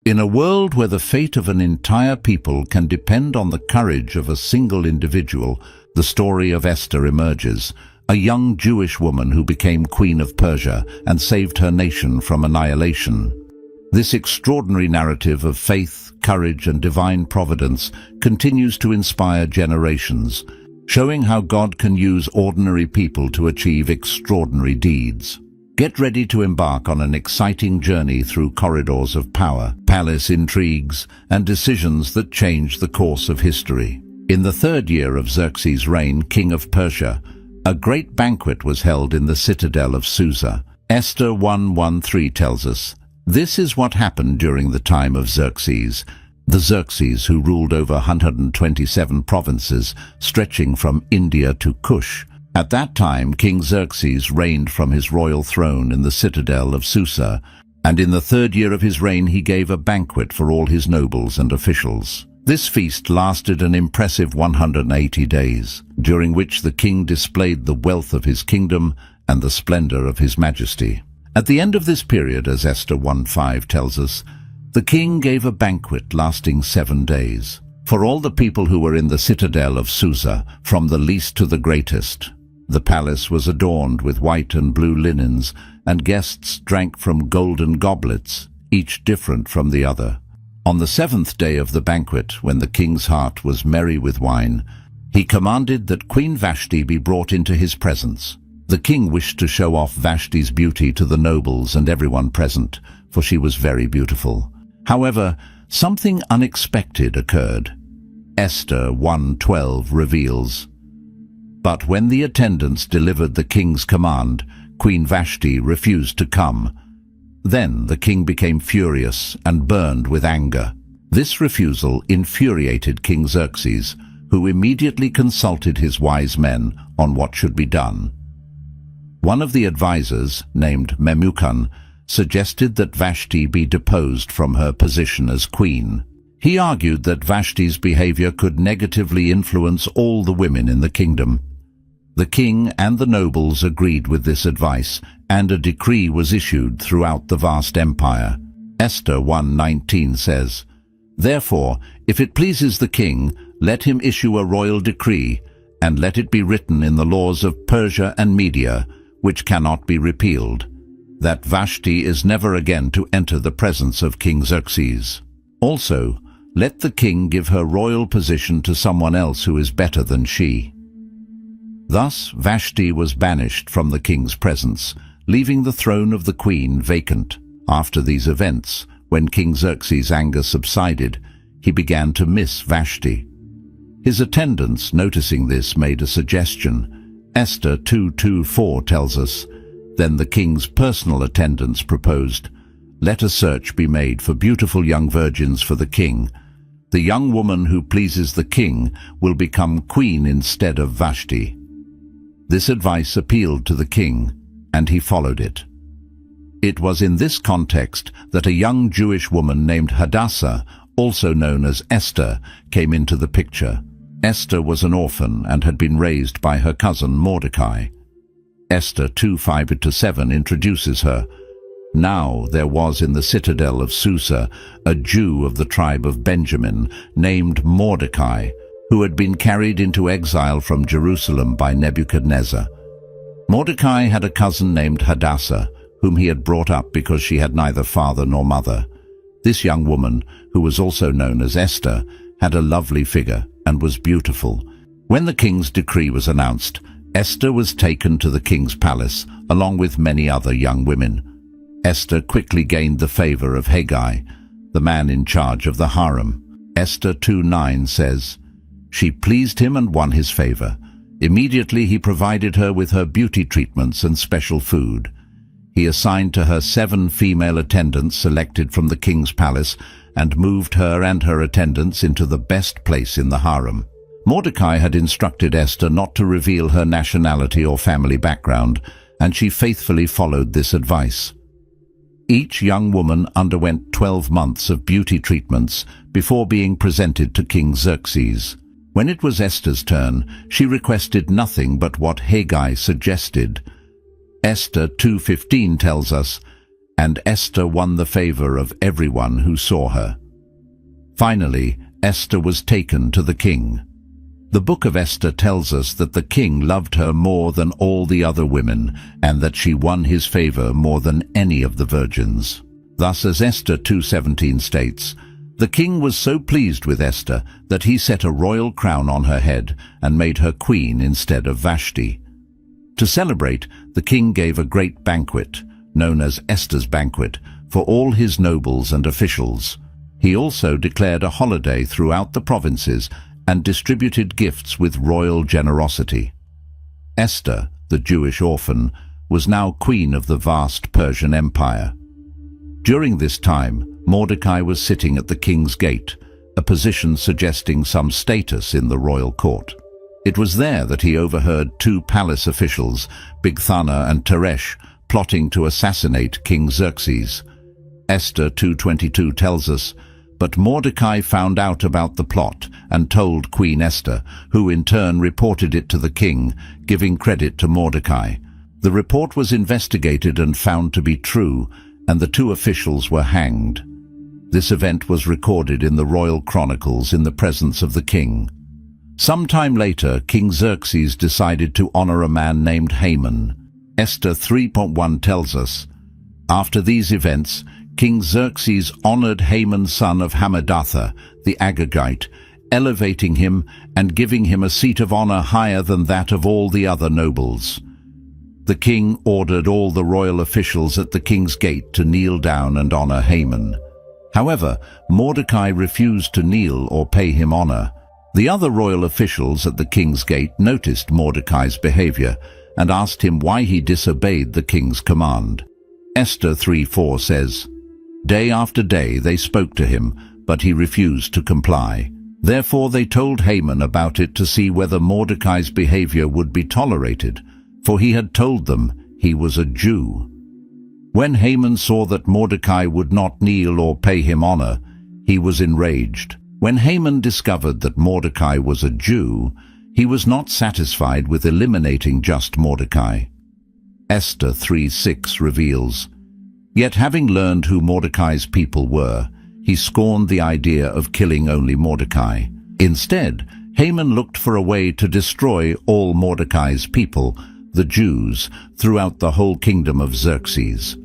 In a world where the fate of an entire people can depend on the courage of a single individual, the story of Esther emerges, a young Jewish woman who became Queen of Persia and saved her nation from annihilation. This extraordinary narrative of faith, courage, and divine providence continues to inspire generations, showing how God can use ordinary people to achieve extraordinary deeds. Get ready to embark on an exciting journey through corridors of power, palace intrigues, and decisions that change the course of history. In the third year of Xerxes' reign, king of Persia, a great banquet was held in the citadel of Susa. Esther 1:13 tells us, "This is what happened during the time of Xerxes, the Xerxes who ruled over 127 provinces, stretching from India to Kush. At that time, King Xerxes reigned from his royal throne in the citadel of Susa, and in the third year of his reign he gave a banquet for all his nobles and officials. This feast lasted an impressive 180 days, during which the king displayed the wealth of his kingdom and the splendor of his majesty. At the end of this period, as Esther 1:5 tells us, the king gave a banquet lasting 7 days for all the people who were in the citadel of Susa, from the least to the greatest. The palace was adorned with white and blue linens, and guests drank from golden goblets, each different from the other. On the 7th day of the banquet, when the king's heart was merry with wine, he commanded that Queen Vashti be brought into his presence. The king wished to show off Vashti's beauty to the nobles and everyone present, for she was very beautiful. However, something unexpected occurred. Esther 1:12 reveals, "But when the attendants delivered the king's command, Queen Vashti refused to come. Then the king became furious and burned with anger. This refusal infuriated King Xerxes, who immediately consulted his wise men on what should be done. One of the advisors, named Memucan, suggested that Vashti be deposed from her position as queen. He argued that Vashti's behavior could negatively influence all the women in the kingdom. The king and the nobles agreed with this advice, and a decree was issued throughout the vast empire. Esther 1:19 says, "Therefore, if it pleases the king, let him issue a royal decree, and let it be written in the laws of Persia and Media, which cannot be repealed, that Vashti is never again to enter the presence of King Xerxes. Also, let the king give her royal position to someone else who is better than she." Thus Vashti was banished from the king's presence, leaving the throne of the queen vacant. After these events, when King Xerxes' anger subsided, he began to miss Vashti. His attendants, noticing this, made a suggestion. Esther 2:24 tells us, "Then the king's personal attendants proposed, 'Let a search be made for beautiful young virgins for the king. The young woman who pleases the king will become queen instead of Vashti.' This advice appealed to the king, and he followed it. It was in this context that a young Jewish woman named Hadassah, also known as Esther, came into the picture. Esther was an orphan and had been raised by her cousin Mordecai. Esther 2:5-7 introduces her. "Now there was in the citadel of Susa a Jew of the tribe of Benjamin, named Mordecai, who had been carried into exile from Jerusalem by Nebuchadnezzar. Mordecai had a cousin named Hadassah, whom he had brought up because she had neither father nor mother. This young woman, who was also known as Esther, had a lovely figure and was beautiful. When the king's decree was announced, Esther was taken to the king's palace, along with many other young women. Esther quickly gained the favor of Haggai, the man in charge of the harem. Esther 2:9 says, "She pleased him and won his favor. Immediately he provided her with her beauty treatments and special food. He assigned to her 7 female attendants selected from the king's palace and moved her and her attendants into the best place in the harem." Mordecai had instructed Esther not to reveal her nationality or family background, and she faithfully followed this advice. Each young woman underwent 12 months of beauty treatments before being presented to King Xerxes. When it was Esther's turn, she requested nothing but what Haggai suggested. Esther 2:15 tells us, and Esther won the favor of everyone who saw her. Finally, Esther was taken to the king. The book of Esther tells us that the king loved her more than all the other women, and that she won his favor more than any of the virgins. Thus, as Esther 2:17 states, the king was so pleased with Esther that he set a royal crown on her head and made her queen instead of Vashti. To celebrate, the king gave a great banquet, known as Esther's banquet, for all his nobles and officials. He also declared a holiday throughout the provinces and distributed gifts with royal generosity. Esther, the Jewish orphan, was now queen of the vast Persian Empire. During this time, Mordecai was sitting at the king's gate, a position suggesting some status in the royal court. It was there that he overheard two palace officials, Bigthana and Teresh, plotting to assassinate King Xerxes. Esther 2:22 tells us, "But Mordecai found out about the plot and told Queen Esther, who in turn reported it to the king, giving credit to Mordecai. The report was investigated and found to be true, and the two officials were hanged." This event was recorded in the royal chronicles in the presence of the king. Sometime later, King Xerxes decided to honor a man named Haman. Esther 3:1 tells us, "After these events, King Xerxes honored Haman son of Hammedatha, the Agagite, elevating him and giving him a seat of honor higher than that of all the other nobles. The king ordered all the royal officials at the king's gate to kneel down and honor Haman. However, Mordecai refused to kneel or pay him honor. The other royal officials at the king's gate noticed Mordecai's behavior and asked him why he disobeyed the king's command. Esther 3:4 says, "Day after day they spoke to him, but he refused to comply. Therefore they told Haman about it to see whether Mordecai's behavior would be tolerated, for he had told them he was a Jew. When Haman saw that Mordecai would not kneel or pay him honor, he was enraged. When Haman discovered that Mordecai was a Jew, he was not satisfied with eliminating just Mordecai." Esther 3:6 reveals, "Yet having learned who Mordecai's people were, he scorned the idea of killing only Mordecai. Instead, Haman looked for a way to destroy all Mordecai's people, the Jews, throughout the whole kingdom of Xerxes.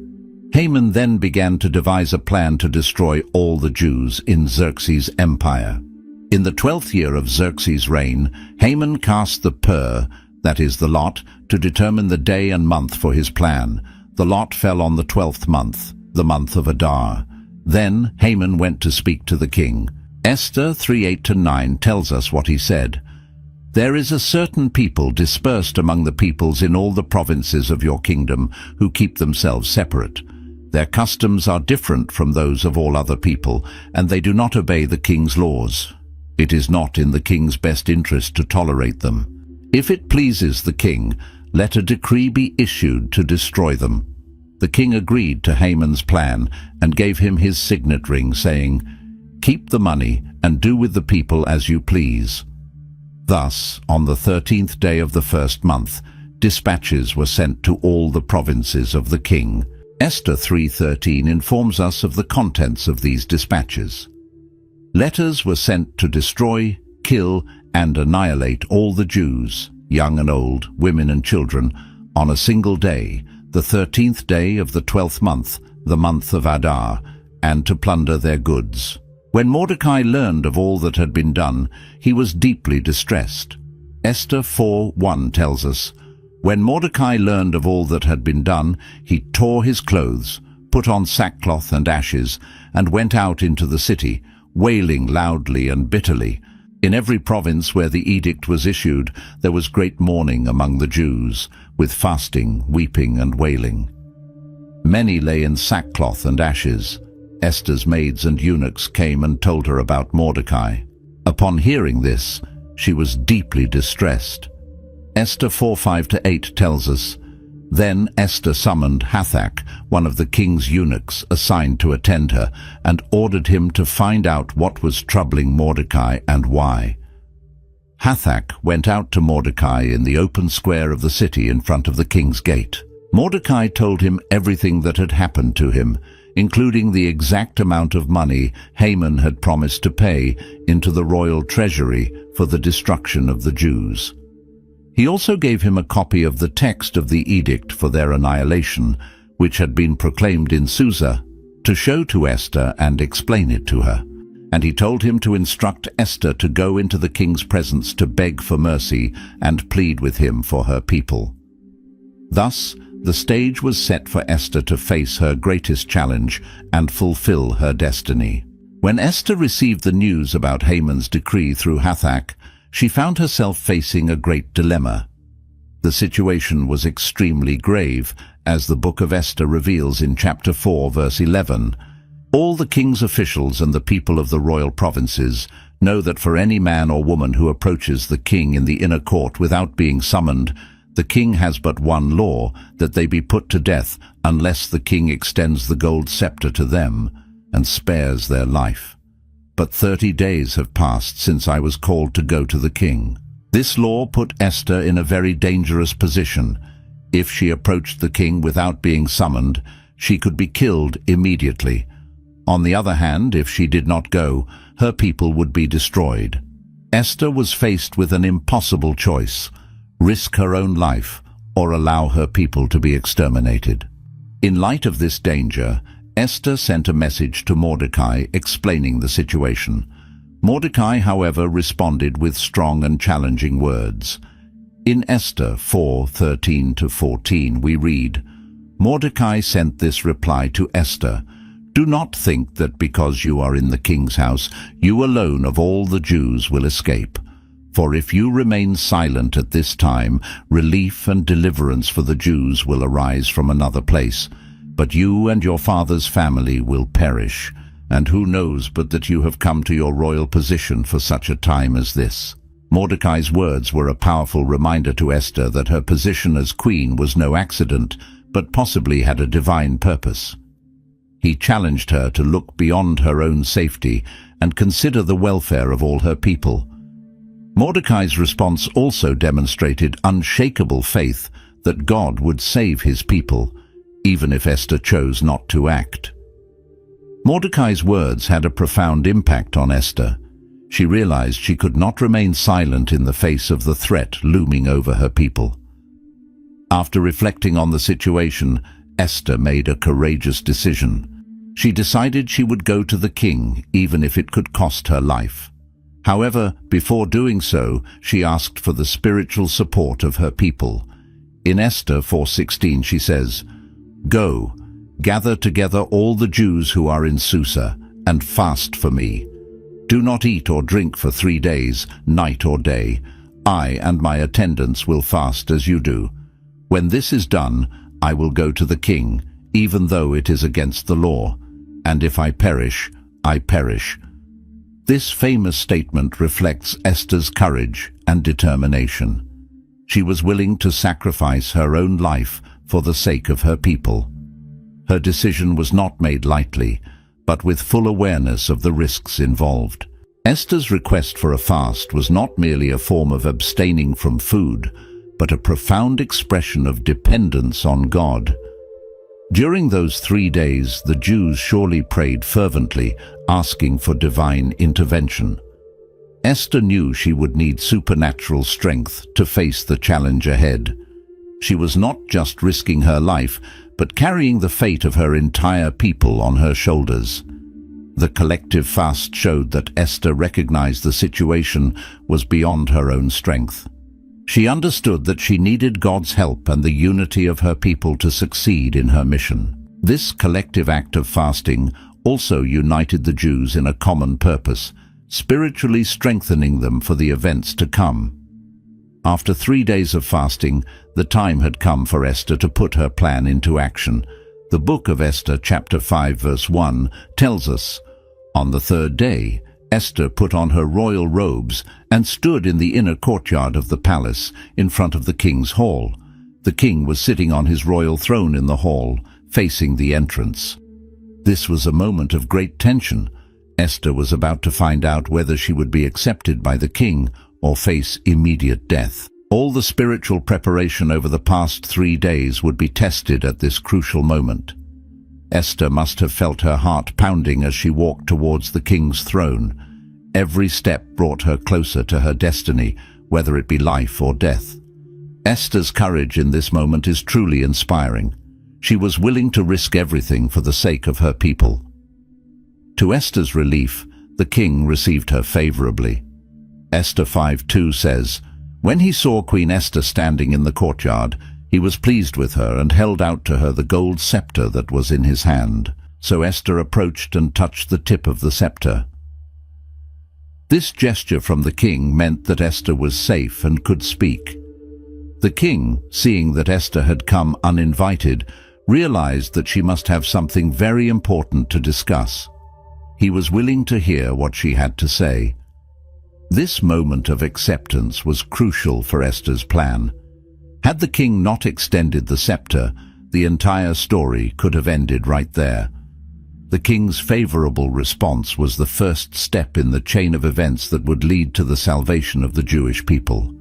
Haman then began to devise a plan to destroy all the Jews in Xerxes' empire. In the 12th year of Xerxes' reign, Haman cast the pur, that is the lot, to determine the day and month for his plan. The lot fell on the 12th month, the month of Adar. Then Haman went to speak to the king. Esther 3:8-9 tells us what he said. "There is a certain people dispersed among the peoples in all the provinces of your kingdom who keep themselves separate. Their customs are different from those of all other people, and they do not obey the king's laws. It is not in the king's best interest to tolerate them. If it pleases the king, let a decree be issued to destroy them." The king agreed to Haman's plan and gave him his signet ring, saying, "Keep the money and do with the people as you please." Thus, on the 13th day of the first month, dispatches were sent to all the provinces of the king. Esther 3:13 informs us of the contents of these dispatches. Letters were sent to destroy, kill, and annihilate all the Jews, young and old, women and children, on a single day, the 13th day of the 12th month, the month of Adar, and to plunder their goods. When Mordecai learned of all that had been done, he was deeply distressed. Esther 4:1 tells us, "When Mordecai learned of all that had been done, he tore his clothes, put on sackcloth and ashes, and went out into the city, wailing loudly and bitterly. In every province where the edict was issued, there was great mourning among the Jews, with fasting, weeping, and wailing. Many lay in sackcloth and ashes. Esther's maids and eunuchs came and told her about Mordecai. Upon hearing this, she was deeply distressed." Esther 4:5-8 tells us, "Then Esther summoned Hathach, one of the king's eunuchs assigned to attend her, and ordered him to find out what was troubling Mordecai and why. Hathach went out to Mordecai in the open square of the city in front of the king's gate. Mordecai told him everything that had happened to him, including the exact amount of money Haman had promised to pay into the royal treasury for the destruction of the Jews. He also gave him a copy of the text of the edict for their annihilation, which had been proclaimed in Susa, to show to Esther and explain it to her. And he told him to instruct Esther to go into the king's presence to beg for mercy and plead with him for her people. Thus, the stage was set for Esther to face her greatest challenge and fulfill her destiny. When Esther received the news about Haman's decree through Hathach, she found herself facing a great dilemma. The situation was extremely grave, as the book of Esther reveals in chapter 4, verse 11. All the king's officials and the people of the royal provinces know that for any man or woman who approaches the king in the inner court without being summoned, the king has but one law, that they be put to death unless the king extends the gold scepter to them and spares their life. But 30 days have passed since I was called to go to the king. This law put Esther in a very dangerous position. If she approached the king without being summoned, she could be killed immediately. On the other hand, if she did not go, her people would be destroyed. Esther was faced with an impossible choice: risk her own life or allow her people to be exterminated. In light of this danger, Esther sent a message to Mordecai explaining the situation. Mordecai, however, responded with strong and challenging words. In Esther 4:13-14 we read, Mordecai sent this reply to Esther: "Do not think that because you are in the king's house, you alone of all the Jews will escape. For if you remain silent at this time, relief and deliverance for the Jews will arise from another place. But you and your father's family will perish. And who knows but that you have come to your royal position for such a time as this?" Mordecai's words were a powerful reminder to Esther that her position as queen was no accident, but possibly had a divine purpose. He challenged her to look beyond her own safety and consider the welfare of all her people. Mordecai's response also demonstrated unshakable faith that God would save his people, even if Esther chose not to act. Mordecai's words had a profound impact on Esther. She realized she could not remain silent in the face of the threat looming over her people. After reflecting on the situation, Esther made a courageous decision. She decided she would go to the king, even if it could cost her life. However, before doing so, she asked for the spiritual support of her people. In Esther 4:16 she says, "Go, gather together all the Jews who are in Susa, and fast for me. Do not eat or drink for 3 days, night or day. I and my attendants will fast as you do. When this is done, I will go to the king, even though it is against the law. And if I perish, I perish." This famous statement reflects Esther's courage and determination. She was willing to sacrifice her own life for the sake of her people. Her decision was not made lightly, but with full awareness of the risks involved. Esther's request for a fast was not merely a form of abstaining from food, but a profound expression of dependence on God. During those 3 days, the Jews surely prayed fervently, asking for divine intervention. Esther knew she would need supernatural strength to face the challenge ahead. She was not just risking her life, but carrying the fate of her entire people on her shoulders. The collective fast showed that Esther recognized the situation was beyond her own strength. She understood that she needed God's help and the unity of her people to succeed in her mission. This collective act of fasting also united the Jews in a common purpose, spiritually strengthening them for the events to come. After 3 days of fasting, the time had come for Esther to put her plan into action. The book of Esther, chapter 5, verse 1, tells us, "On the 3rd day, Esther put on her royal robes and stood in the inner courtyard of the palace in front of the king's hall. The king was sitting on his royal throne in the hall, facing the entrance." This was a moment of great tension. Esther was about to find out whether she would be accepted by the king or face immediate death. All the spiritual preparation over the past 3 days would be tested at this crucial moment. Esther must have felt her heart pounding as she walked towards the king's throne. Every step brought her closer to her destiny, whether it be life or death. Esther's courage in this moment is truly inspiring. She was willing to risk everything for the sake of her people. To Esther's relief, the king received her favorably. Esther 5:2 says, "When he saw Queen Esther standing in the courtyard, he was pleased with her and held out to her the gold scepter that was in his hand. So Esther approached and touched the tip of the scepter." This gesture from the king meant that Esther was safe and could speak. The king, seeing that Esther had come uninvited, realized that she must have something very important to discuss. He was willing to hear what she had to say. This moment of acceptance was crucial for Esther's plan. Had the king not extended the scepter, the entire story could have ended right there. The king's favorable response was the first step in the chain of events that would lead to the salvation of the Jewish people.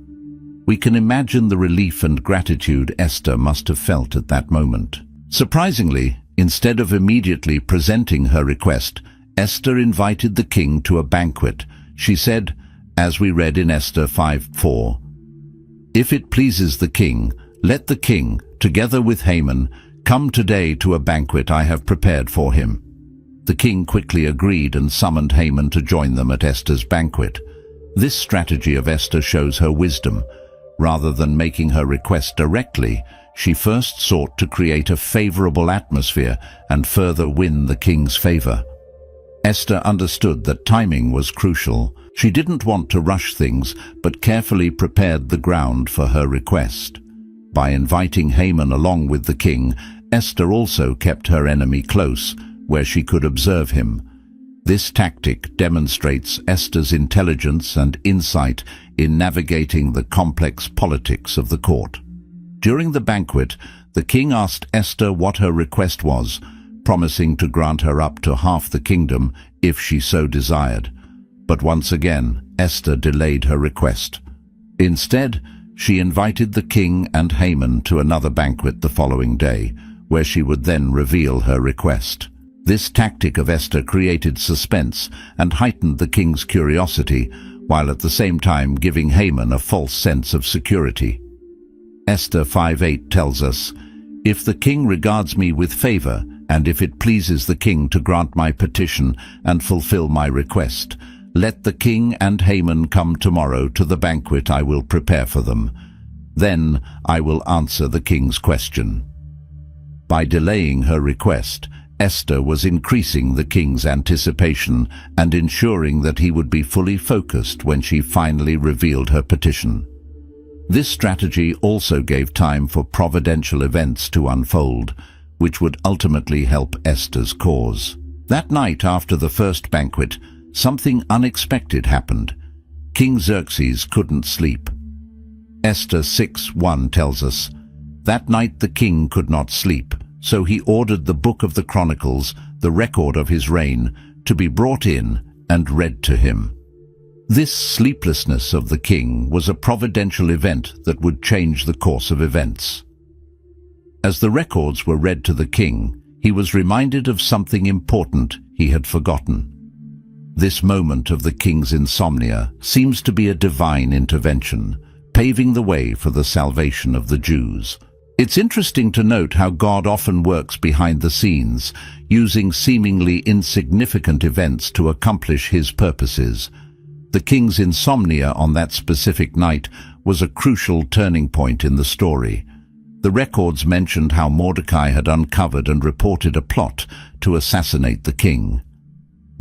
We can imagine the relief and gratitude Esther must have felt at that moment. Surprisingly, instead of immediately presenting her request, Esther invited the king to a banquet. She said, as we read in Esther 5:4, "If it pleases the king, let the king, together with Haman, come today to a banquet I have prepared for him." The king quickly agreed and summoned Haman to join them at Esther's banquet. This strategy of Esther shows her wisdom. Rather than making her request directly, she first sought to create a favorable atmosphere and further win the king's favor. Esther understood that timing was crucial. She didn't want to rush things, but carefully prepared the ground for her request. By inviting Haman along with the king, Esther also kept her enemy close, where she could observe him. This tactic demonstrates Esther's intelligence and insight in navigating the complex politics of the court. During the banquet, the king asked Esther what her request was, promising to grant her up to half the kingdom if she so desired. But once again, Esther delayed her request. Instead, she invited the king and Haman to another banquet the following day, where she would then reveal her request. This tactic of Esther created suspense and heightened the king's curiosity, while at the same time giving Haman a false sense of security. Esther 5:8 tells us, "If the king regards me with favor, and if it pleases the king to grant my petition and fulfill my request, let the king and Haman come tomorrow to the banquet I will prepare for them. Then I will answer the king's question." By delaying her request, Esther was increasing the king's anticipation and ensuring that he would be fully focused when she finally revealed her petition. This strategy also gave time for providential events to unfold, which would ultimately help Esther's cause. That night after the first banquet, something unexpected happened. King Xerxes couldn't sleep. Esther 6:1 tells us, "That night the king could not sleep, so he ordered the book of the Chronicles, the record of his reign, to be brought in and read to him." This sleeplessness of the king was a providential event that would change the course of events. As the records were read to the king, he was reminded of something important he had forgotten. This moment of the king's insomnia seems to be a divine intervention, paving the way for the salvation of the Jews. It's interesting to note how God often works behind the scenes, using seemingly insignificant events to accomplish his purposes. The king's insomnia on that specific night was a crucial turning point in the story. The records mentioned how Mordecai had uncovered and reported a plot to assassinate the king.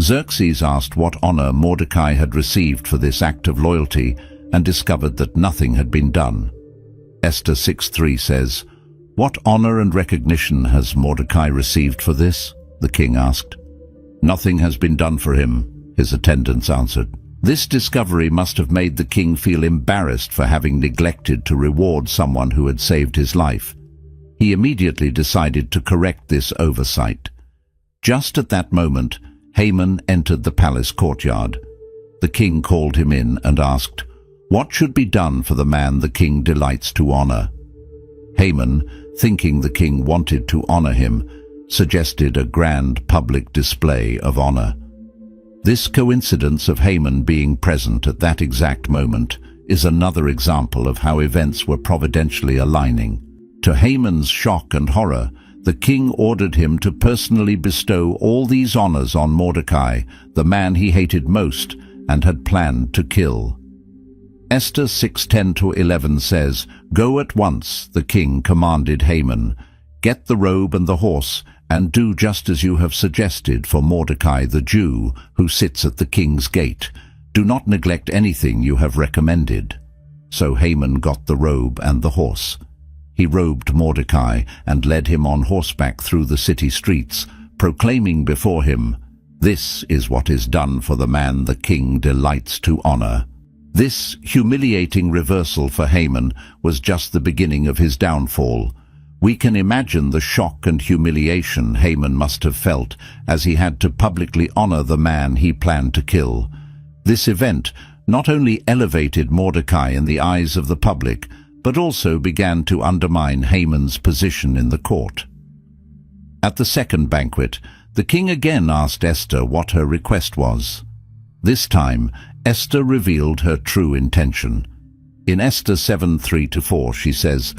Xerxes asked what honor Mordecai had received for this act of loyalty and discovered that nothing had been done. Esther 6:3 says, "What honor and recognition has Mordecai received for this?" the king asked. "Nothing has been done for him," his attendants answered. This discovery must have made the king feel embarrassed for having neglected to reward someone who had saved his life. He immediately decided to correct this oversight. Just at that moment, Haman entered the palace courtyard. The king called him in and asked, What should be done for the man the king delights to honor? Haman, thinking the king wanted to honor him, suggested a grand public display of honor. This coincidence of Haman being present at that exact moment is another example of how events were providentially aligning. To Haman's shock and horror, the king ordered him to personally bestow all these honors on Mordecai, the man he hated most and had planned to kill. Esther 6:10-11 says, "Go at once," the king commanded Haman. "Get the robe and the horse, and do just as you have suggested for Mordecai the Jew, who sits at the king's gate. Do not neglect anything you have recommended." So Haman got the robe and the horse. He robed Mordecai and led him on horseback through the city streets, proclaiming before him, "This is what is done for the man the king delights to honor." This humiliating reversal for Haman was just the beginning of his downfall. We can imagine the shock and humiliation Haman must have felt as he had to publicly honor the man he planned to kill. This event not only elevated Mordecai in the eyes of the public, but also began to undermine Haman's position in the court. At the second banquet, the king again asked Esther what her request was. This time, Esther revealed her true intention. In Esther 7:3-4 she says,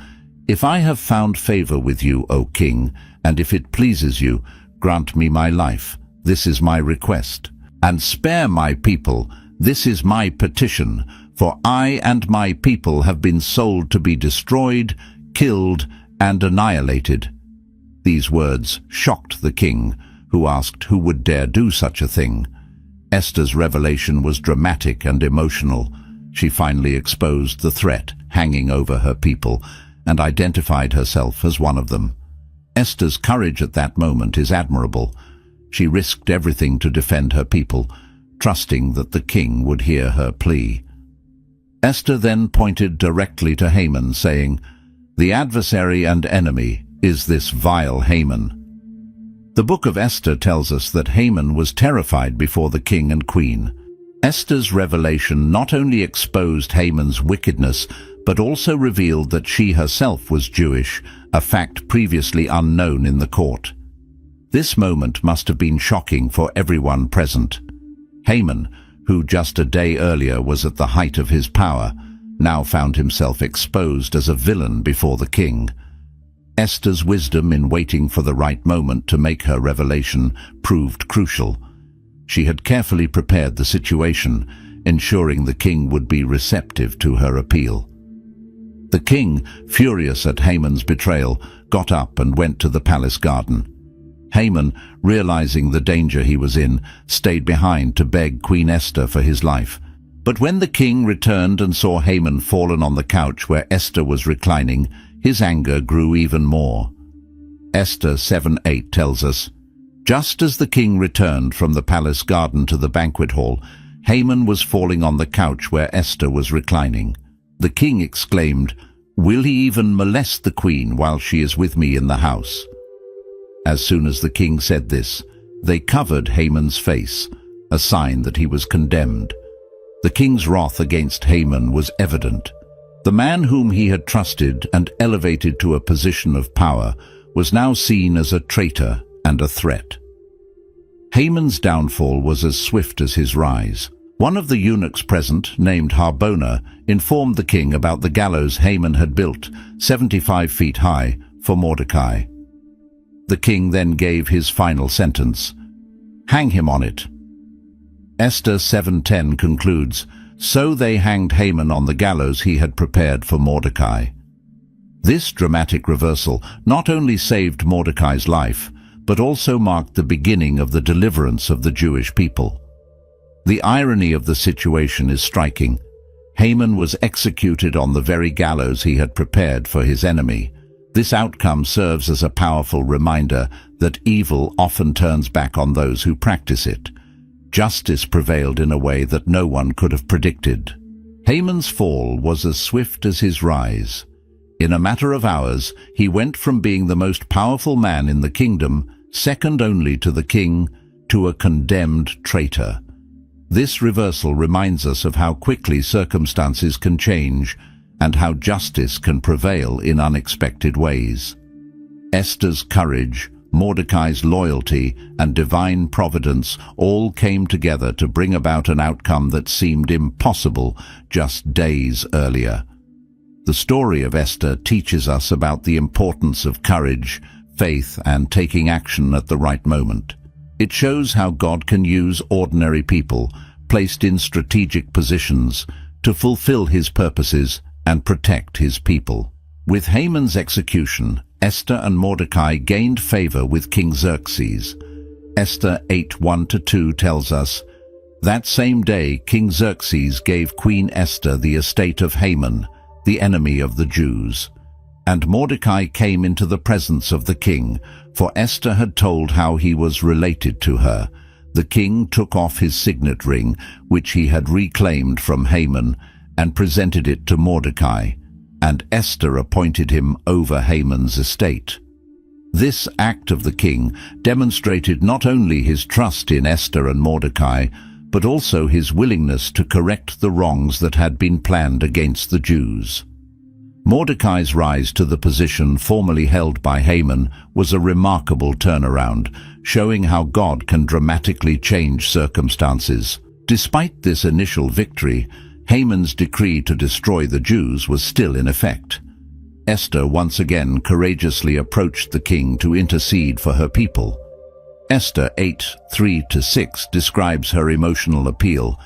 "If I have found favor with you, O king, and if it pleases you, grant me my life. This is my request. And spare my people. This is my petition. For I and my people have been sold to be destroyed, killed, and annihilated." These words shocked the king, who asked who would dare do such a thing. Esther's revelation was dramatic and emotional. She finally exposed the threat hanging over her people and identified herself as one of them. Esther's courage at that moment is admirable. She risked everything to defend her people, trusting that the king would hear her plea. Esther then pointed directly to Haman, saying, "The adversary and enemy is this vile Haman." The book of Esther tells us that Haman was terrified before the king and queen. Esther's revelation not only exposed Haman's wickedness, but also revealed that she herself was Jewish, a fact previously unknown in the court. This moment must have been shocking for everyone present. Haman, who just a day earlier was at the height of his power, now found himself exposed as a villain before the king. Esther's wisdom in waiting for the right moment to make her revelation proved crucial. She had carefully prepared the situation, ensuring the king would be receptive to her appeal. The king, furious at Haman's betrayal, got up and went to the palace garden. Haman, realizing the danger he was in, stayed behind to beg Queen Esther for his life. But when the king returned and saw Haman fallen on the couch where Esther was reclining, his anger grew even more. Esther 7:8 tells us, "Just as the king returned from the palace garden to the banquet hall, Haman was falling on the couch where Esther was reclining. The king exclaimed, 'Will he even molest the queen while she is with me in the house?' As soon as the king said this, they covered Haman's face, a sign that he was condemned. The king's wrath against Haman was evident. The man whom he had trusted and elevated to a position of power was now seen as a traitor and a threat. Haman's downfall was as swift as his rise. One of the eunuchs present, named Harbona, informed the king about the gallows Haman had built, 75 feet high, for Mordecai. The king then gave his final sentence, "Hang him on it." Esther 7:10 concludes, "So they hanged Haman on the gallows he had prepared for Mordecai." This dramatic reversal not only saved Mordecai's life, but also marked the beginning of the deliverance of the Jewish people. The irony of the situation is striking. Haman was executed on the very gallows he had prepared for his enemy. This outcome serves as a powerful reminder that evil often turns back on those who practice it. Justice prevailed in a way that no one could have predicted. Haman's fall was as swift as his rise. In a matter of hours, he went from being the most powerful man in the kingdom, second only to the king, to a condemned traitor. This reversal reminds us of how quickly circumstances can change and how justice can prevail in unexpected ways. Esther's courage, Mordecai's loyalty, and divine providence all came together to bring about an outcome that seemed impossible just days earlier. The story of Esther teaches us about the importance of courage, faith, and taking action at the right moment. It shows how God can use ordinary people, placed in strategic positions, to fulfill his purposes and protect his people. With Haman's execution, Esther and Mordecai gained favor with King Xerxes. Esther 8:1-2 tells us, "That same day King Xerxes gave Queen Esther the estate of Haman, the enemy of the Jews. And Mordecai came into the presence of the king, for Esther had told how he was related to her. The king took off his signet ring, which he had reclaimed from Haman, and presented it to Mordecai, and Esther appointed him over Haman's estate." This act of the king demonstrated not only his trust in Esther and Mordecai, but also his willingness to correct the wrongs that had been planned against the Jews. Mordecai's rise to the position formerly held by Haman was a remarkable turnaround, showing how God can dramatically change circumstances. Despite this initial victory, Haman's decree to destroy the Jews was still in effect. Esther once again courageously approached the king to intercede for her people. Esther 8:3-6 describes her emotional appeal.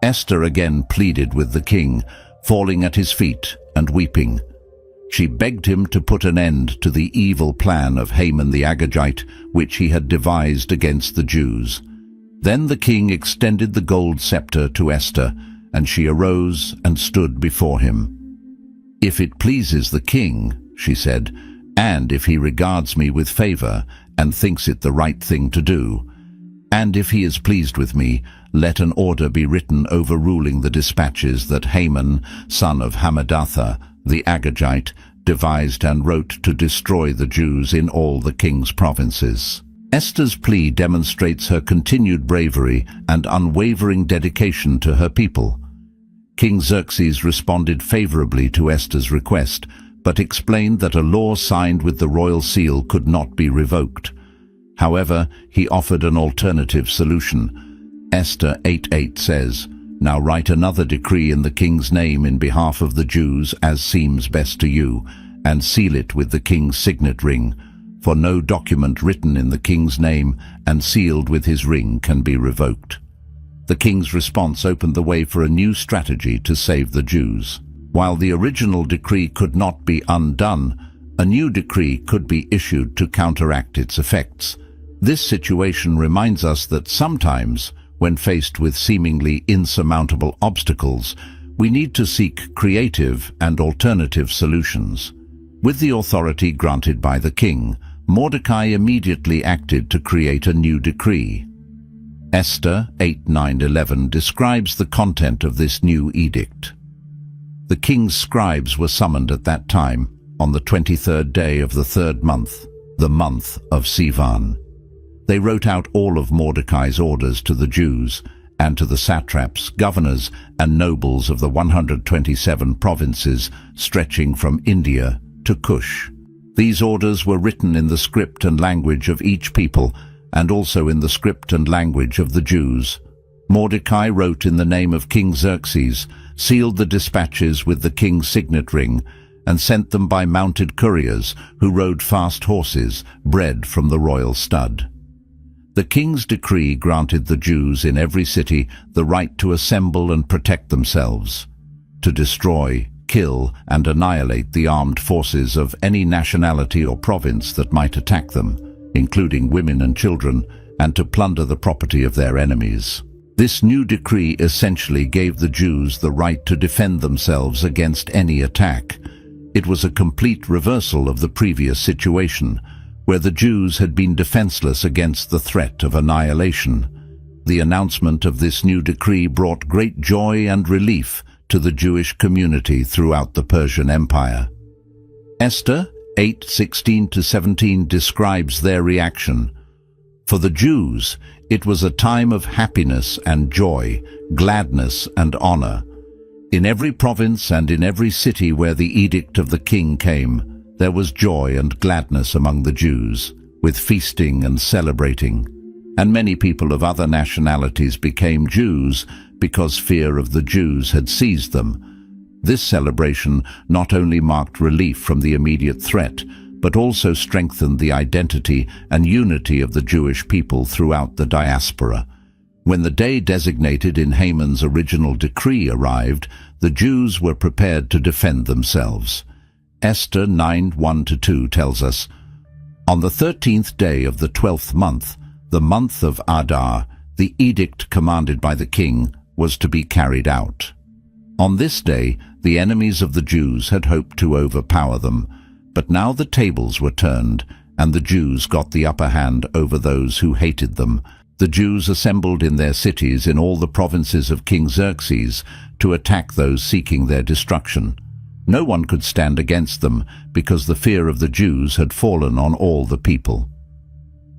Esther again pleaded with the king, falling at his feet and weeping. She begged him to put an end to the evil plan of Haman the Agagite, which he had devised against the Jews. Then the king extended the gold scepter to Esther, and she arose and stood before him. "If it pleases the king," she said, "and if he regards me with favor and thinks it the right thing to do, and if he is pleased with me, let an order be written overruling the dispatches that Haman, son of Hammedatha, the Agagite, devised and wrote to destroy the Jews in all the king's provinces." Esther's plea demonstrates her continued bravery and unwavering dedication to her people. King Xerxes responded favorably to Esther's request, but explained that a law signed with the royal seal could not be revoked. However, he offered an alternative solution. Esther 8:8 says, "Now write another decree in the king's name in behalf of the Jews as seems best to you, and seal it with the king's signet ring, for no document written in the king's name and sealed with his ring can be revoked." The king's response opened the way for a new strategy to save the Jews. While the original decree could not be undone, a new decree could be issued to counteract its effects. This situation reminds us that sometimes, when faced with seemingly insurmountable obstacles, we need to seek creative and alternative solutions. With the authority granted by the king, Mordecai immediately acted to create a new decree. Esther 8:9-11 describes the content of this new edict. The king's scribes were summoned at that time, on the 23rd day of the 3rd month, the month of Sivan. They wrote out all of Mordecai's orders to the Jews and to the satraps, governors, and nobles of the 127 provinces stretching from India to Kush. These orders were written in the script and language of each people, and also in the script and language of the Jews. Mordecai wrote in the name of King Xerxes, sealed the dispatches with the king's signet ring, and sent them by mounted couriers who rode fast horses, bred from the royal stud. The king's decree granted the Jews in every city the right to assemble and protect themselves, to destroy, kill, and annihilate the armed forces of any nationality or province that might attack them, including women and children, and to plunder the property of their enemies. This new decree essentially gave the Jews the right to defend themselves against any attack. It was a complete reversal of the previous situation, where the Jews had been defenseless against the threat of annihilation. The announcement of this new decree brought great joy and relief to the Jewish community throughout the Persian Empire. Esther 8:16-17 describes their reaction. For the Jews, It was a time of happiness and joy, gladness and honor. In every province and in every city where the edict of the king came, there was joy and gladness among the Jews, with feasting and celebrating. And many people of other nationalities became Jews because fear of the Jews had seized them. This celebration not only marked relief from the immediate threat, but also strengthened the identity and unity of the Jewish people throughout the diaspora. When the day designated in Haman's original decree arrived, the Jews were prepared to defend themselves. Esther 9:1-2 tells us, "On the 13th day of the 12th month, the month of Adar, the edict commanded by the king was to be carried out. On this day, the enemies of the Jews had hoped to overpower them, but now the tables were turned, and the Jews got the upper hand over those who hated them. The Jews assembled in their cities in all the provinces of King Xerxes to attack those seeking their destruction. No one could stand against them, because the fear of the Jews had fallen on all the people.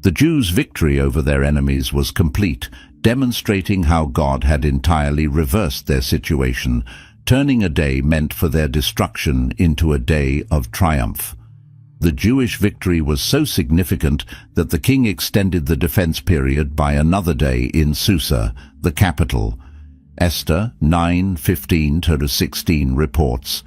The Jews' victory over their enemies was complete, demonstrating how God had entirely reversed their situation, turning a day meant for their destruction into a day of triumph. The Jewish victory was so significant that the king extended the defense period by another day in Susa, the capital. Esther 9:15-16 reports,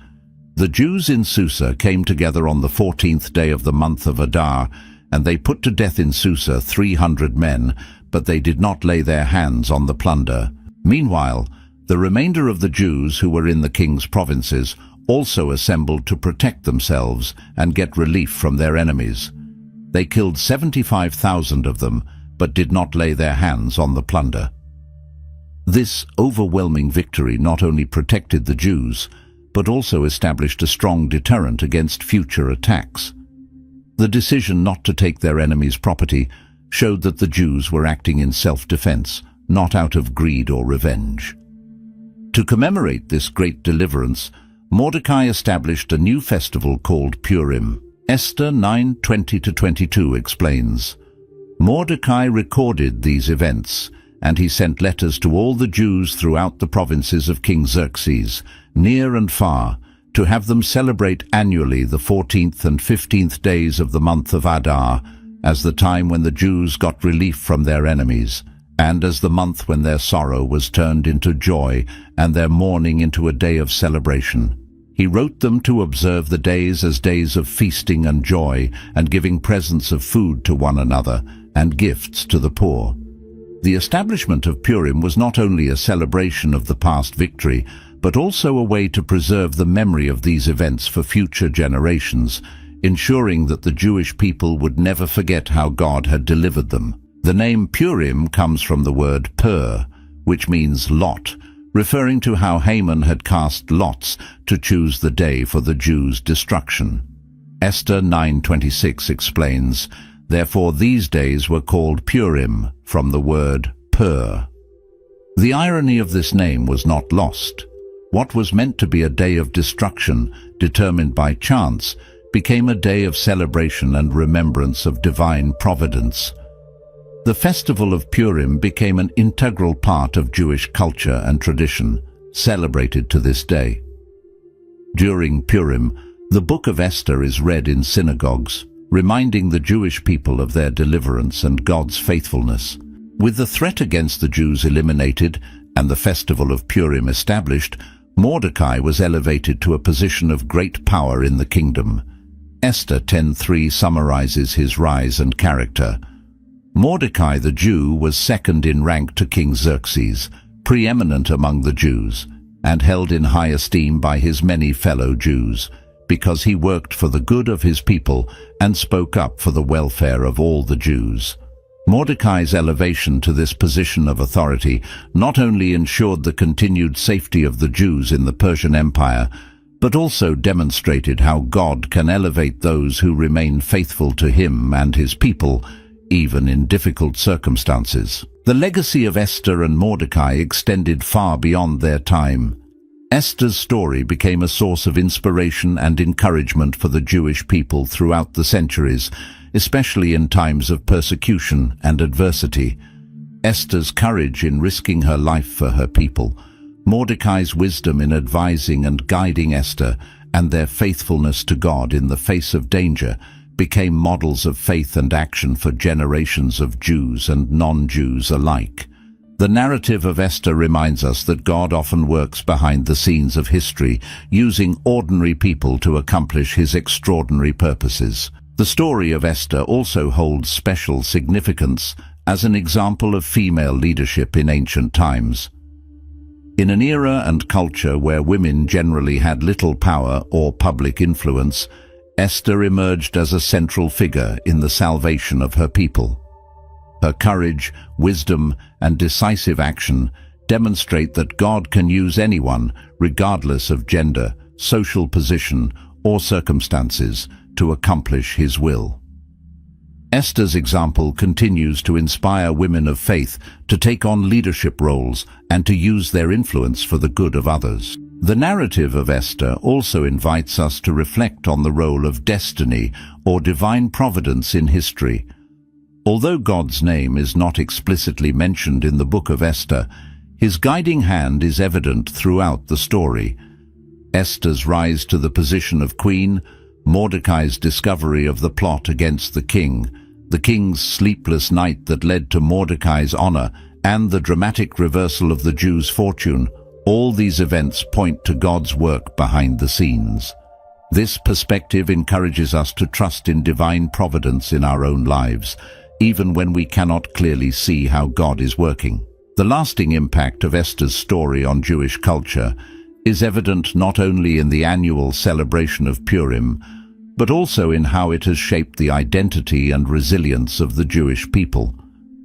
"The Jews in Susa came together on the 14th day of the month of Adar, and they put to death in Susa 300 men, but they did not lay their hands on the plunder. Meanwhile, the remainder of the Jews who were in the king's provinces also assembled to protect themselves and get relief from their enemies. They killed 75,000 of them, but did not lay their hands on the plunder." This overwhelming victory not only protected the Jews, but also established a strong deterrent against future attacks. The decision not to take their enemies' property showed that the Jews were acting in self-defense, not out of greed or revenge. To commemorate this great deliverance, Mordecai established a new festival called Purim. Esther 9:20-22 explains, "Mordecai recorded these events, and he sent letters to all the Jews throughout the provinces of King Xerxes, near and far, to have them celebrate annually the 14th and 15th days of the month of Adar, as the time when the Jews got relief from their enemies, and as the month when their sorrow was turned into joy and their mourning into a day of celebration. He wrote them to observe the days as days of feasting and joy, and giving presents of food to one another, and gifts to the poor." The establishment of Purim was not only a celebration of the past victory, but also a way to preserve the memory of these events for future generations, ensuring that the Jewish people would never forget how God had delivered them. The name Purim comes from the word pur, which means lot, referring to how Haman had cast lots to choose the day for the Jews' destruction. Esther 9:26 explains, "Therefore these days were called Purim, from the word pur." The irony of this name was not lost. What was meant to be a day of destruction, determined by chance, became a day of celebration and remembrance of divine providence. The festival of Purim became an integral part of Jewish culture and tradition, celebrated to this day. During Purim, the Book of Esther is read in synagogues, reminding the Jewish people of their deliverance and God's faithfulness. With the threat against the Jews eliminated and the festival of Purim established, Mordecai was elevated to a position of great power in the kingdom. Esther 10:3 summarizes his rise and character. Mordecai the Jew was second in rank to King Xerxes, preeminent among the Jews, and held in high esteem by his many fellow Jews, because he worked for the good of his people and spoke up for the welfare of all the Jews. Mordecai's elevation to this position of authority not only ensured the continued safety of the Jews in the Persian Empire, but also demonstrated how God can elevate those who remain faithful to him and his people, even in difficult circumstances. The legacy of Esther and Mordecai extended far beyond their time. Esther's story became a source of inspiration and encouragement for the Jewish people throughout the centuries, especially in times of persecution and adversity. Esther's courage in risking her life for her people, Mordecai's wisdom in advising and guiding Esther, and their faithfulness to God in the face of danger became models of faith and action for generations of Jews and non-Jews alike. The narrative of Esther reminds us that God often works behind the scenes of history, using ordinary people to accomplish his extraordinary purposes. The story of Esther also holds special significance as an example of female leadership in ancient times. In an era and culture where women generally had little power or public influence, Esther emerged as a central figure in the salvation of her people. Her courage, wisdom, and decisive action demonstrate that God can use anyone, regardless of gender, social position, or circumstances, to accomplish his will. Esther's example continues to inspire women of faith to take on leadership roles and to use their influence for the good of others. The narrative of Esther also invites us to reflect on the role of destiny or divine providence in history. Although God's name is not explicitly mentioned in the book of Esther, his guiding hand is evident throughout the story. Esther's rise to the position of queen, Mordecai's discovery of the plot against the king's sleepless night that led to Mordecai's honor, and the dramatic reversal of the Jews' fortune, all these events point to God's work behind the scenes. This perspective encourages us to trust in divine providence in our own lives, even when we cannot clearly see how God is working. The lasting impact of Esther's story on Jewish culture is evident not only in the annual celebration of Purim, but also in how it has shaped the identity and resilience of the Jewish people.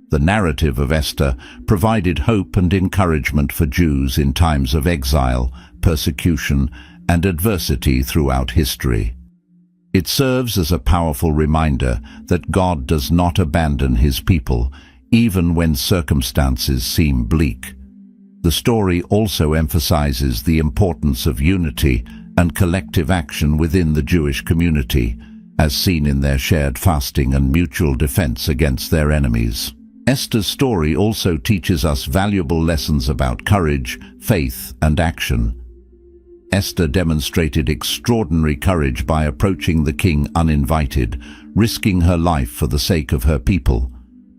The narrative of Esther provided hope and encouragement for Jews in times of exile, persecution, and adversity throughout history. It serves as a powerful reminder that God does not abandon his people, even when circumstances seem bleak. The story also emphasizes the importance of unity and collective action within the Jewish community, as seen in their shared fasting and mutual defense against their enemies. Esther's story also teaches us valuable lessons about courage, faith, and action. Esther demonstrated extraordinary courage by approaching the king uninvited, risking her life for the sake of her people.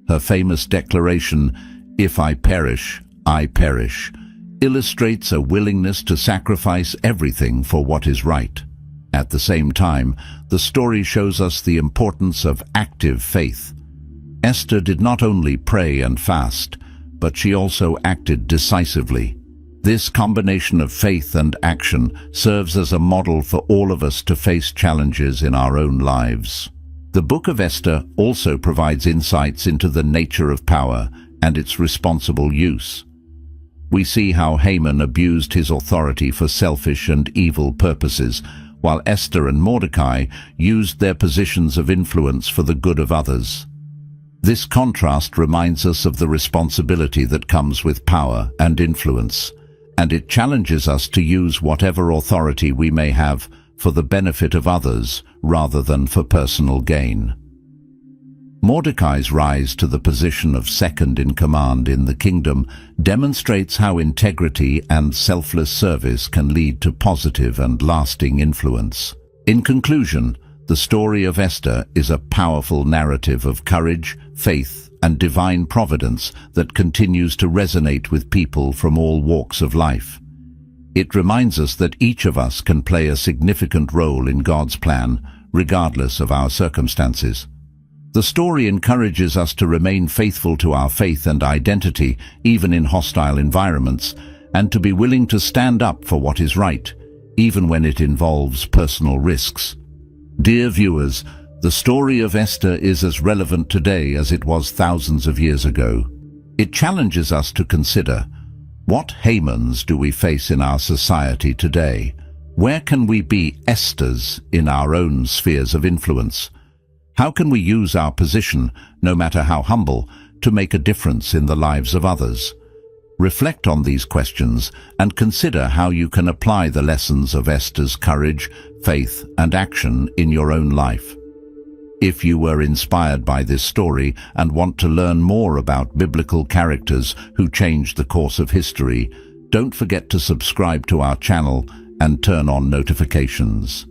Her famous declaration, "If I perish, I perish," illustrates a willingness to sacrifice everything for what is right. At the same time, the story shows us the importance of active faith. Esther did not only pray and fast, but she also acted decisively. This combination of faith and action serves as a model for all of us to face challenges in our own lives. The Book of Esther also provides insights into the nature of power and its responsible use. We see how Haman abused his authority for selfish and evil purposes, while Esther and Mordecai used their positions of influence for the good of others. This contrast reminds us of the responsibility that comes with power and influence, and it challenges us to use whatever authority we may have for the benefit of others rather than for personal gain. Mordecai's rise to the position of second in command in the kingdom demonstrates how integrity and selfless service can lead to positive and lasting influence. In conclusion, the story of Esther is a powerful narrative of courage, faith, and divine providence that continues to resonate with people from all walks of life. It reminds us that each of us can play a significant role in God's plan, regardless of our circumstances. The story encourages us to remain faithful to our faith and identity, even in hostile environments, and to be willing to stand up for what is right, even when it involves personal risks. Dear viewers, the story of Esther is as relevant today as it was thousands of years ago. It challenges us to consider, what Hamans do we face in our society today? Where can we be Esthers in our own spheres of influence? How can we use our position, no matter how humble, to make a difference in the lives of others? Reflect on these questions and consider how you can apply the lessons of Esther's courage, faith, and action in your own life. If you were inspired by this story and want to learn more about biblical characters who changed the course of history, don't forget to subscribe to our channel and turn on notifications.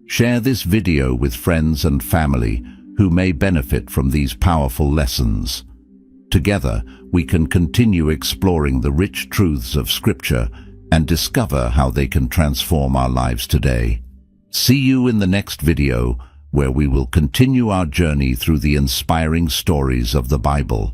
Share this video with friends and family who may benefit from these powerful lessons. Together, we can continue exploring the rich truths of Scripture and discover how they can transform our lives today. See you in the next video, where we will continue our journey through the inspiring stories of the Bible.